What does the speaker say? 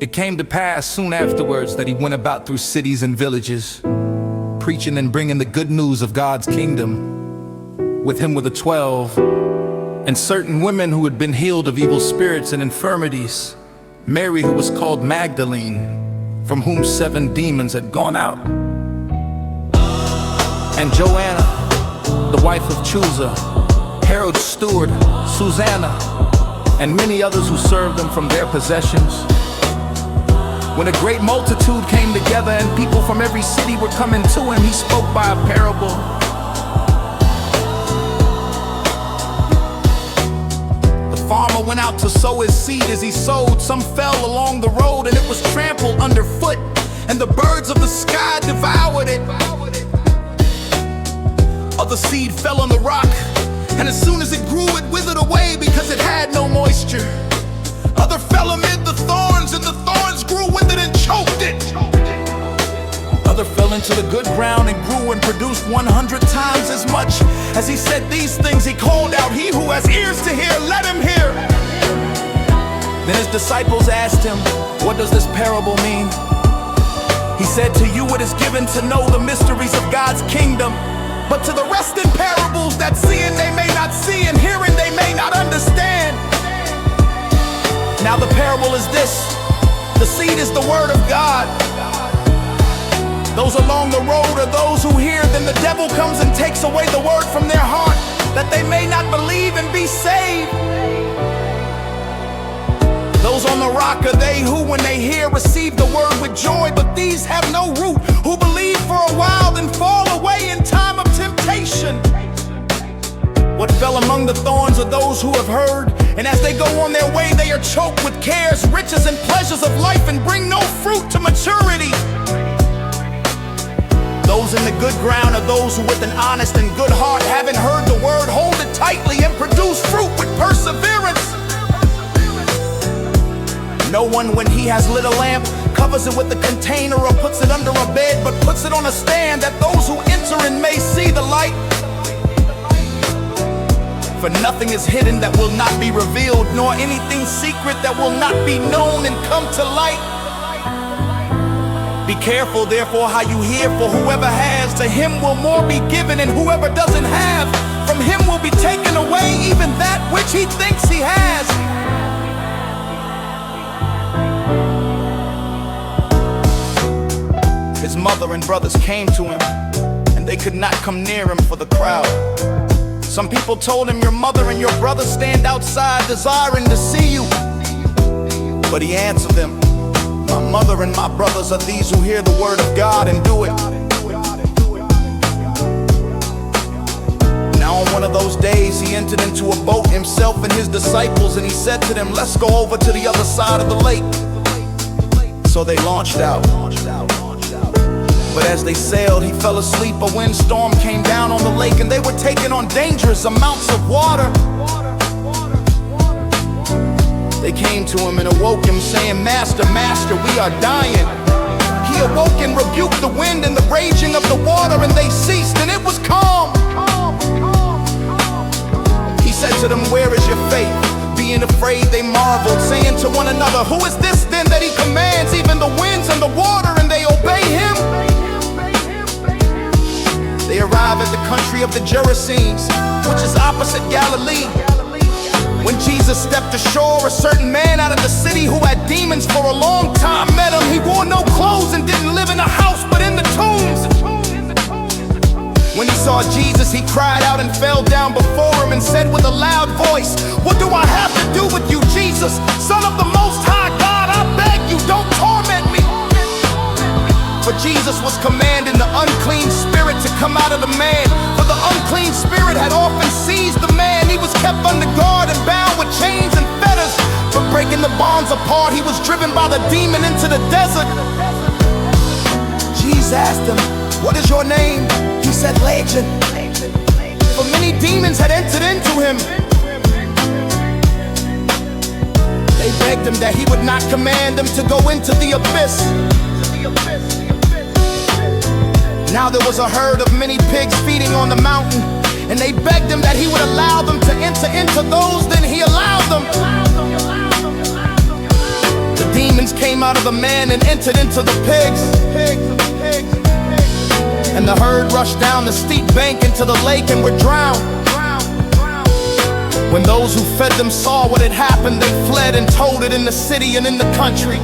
It came to pass soon afterwards that he went about through cities and villages, preaching and bringing the good news of God's kingdom. With him were the 12, and certain women who had been healed of evil spirits and infirmities, Mary, who was called Magdalene, from whom 7 demons had gone out, and Joanna, the wife of Chuza, Herod's steward, Susanna, and many others who served them from their possessions. When a great multitude came together and people from every city were coming to him, he spoke by a parable. The farmer went out to sow his seed. As he sowed, some fell along the road, and it was trampled underfoot, and the birds of the sky devoured it. Other seed fell on the rock, and as soon as it grew, it withered away because it had no moisture. Other fell amid the thorns, and the thorns grew with it and choked it. Other fell into the good ground and grew and produced 100 times as much. As he said these things, he called out, "He who has ears to hear, let him hear." Then his disciples asked him, "What does this parable mean?" He said, "To you it is given to know the mysteries of God's kingdom, but to the rest in parables, that seeing they may not see, and hearing they may not understand. Now the parable is this: the seed is the word of God. Those along the road are those who hear, then the devil comes and takes away the word from their heart, that they may not believe and be saved. Those on the rock are they who, when they hear, receive the word with joy, but these have no root, who believe for a while, then fall away in time of temptation. What fell among the thorns are those who have heard, and as they go on their way, they are choked with cares, riches, and pleasures of life, and bring no fruit to maturity. Those in the good ground are those who with an honest and good heart, having heard the word, hold it tightly and produce fruit with perseverance. No one, when he has lit a lamp, covers it with a container or puts it under a bed, but puts it on a stand, that those who enter in may see the light. For nothing is hidden that will not be revealed, nor anything secret that will not be known and come to light. Be careful therefore how you hear, for whoever has, to him will more be given, and whoever doesn't have, from him will be taken away even that which he thinks he has. His mother and brothers came to him, and they could not come near him for the crowd. Some people told him, "Your mother and your brother stand outside desiring to see you." But he answered them, "My mother and my brothers are these who hear the word of God and do it." Now on one of those days he entered into a boat, himself and his disciples, and he said to them, "Let's go over to the other side of the lake." So they launched out. But as they sailed, he fell asleep. A windstorm came down on the lake, and they were taking on dangerous amounts of water. They came to him and awoke him, saying, "Master, Master, we are dying." He awoke and rebuked the wind and the raging of the water, and they ceased, and it was calm. He said to them, "Where is your faith?" Being afraid, they marveled, saying to one another, "Who is this then that he commands even the winds and the water, and they obey him?" They arrive at the country of the Gerasenes, which is opposite Galilee. When Jesus stepped ashore, a certain man out of the city who had demons for a long time met him. He wore no clothes and didn't live in a house but in the tombs. When he saw Jesus, he cried out and fell down before him and said with a loud voice, "What do I have to do with you, Jesus, Son of the Most High God? I beg you, don't torment me." For Jesus was commanding the unclean spirit to come out of the man. For the unclean spirit had often seized the man. He was kept under guard and bound with chains and fetters. For breaking the bonds apart, he was driven by the demon into the desert. Jesus asked him, "What is your name?" He said, "Legion." For many demons had entered into him. They begged him that he would not command them to go into the abyss. Now there was a herd of many pigs feeding on the mountain, and they begged him that he would allow them to enter into those. Then he allowed them. The demon demons came out of the man and entered into the pigs. And the herd rushed down the steep bank into the lake and were drowned. When those who fed them saw what had happened, they fled and told it in the city and in the country.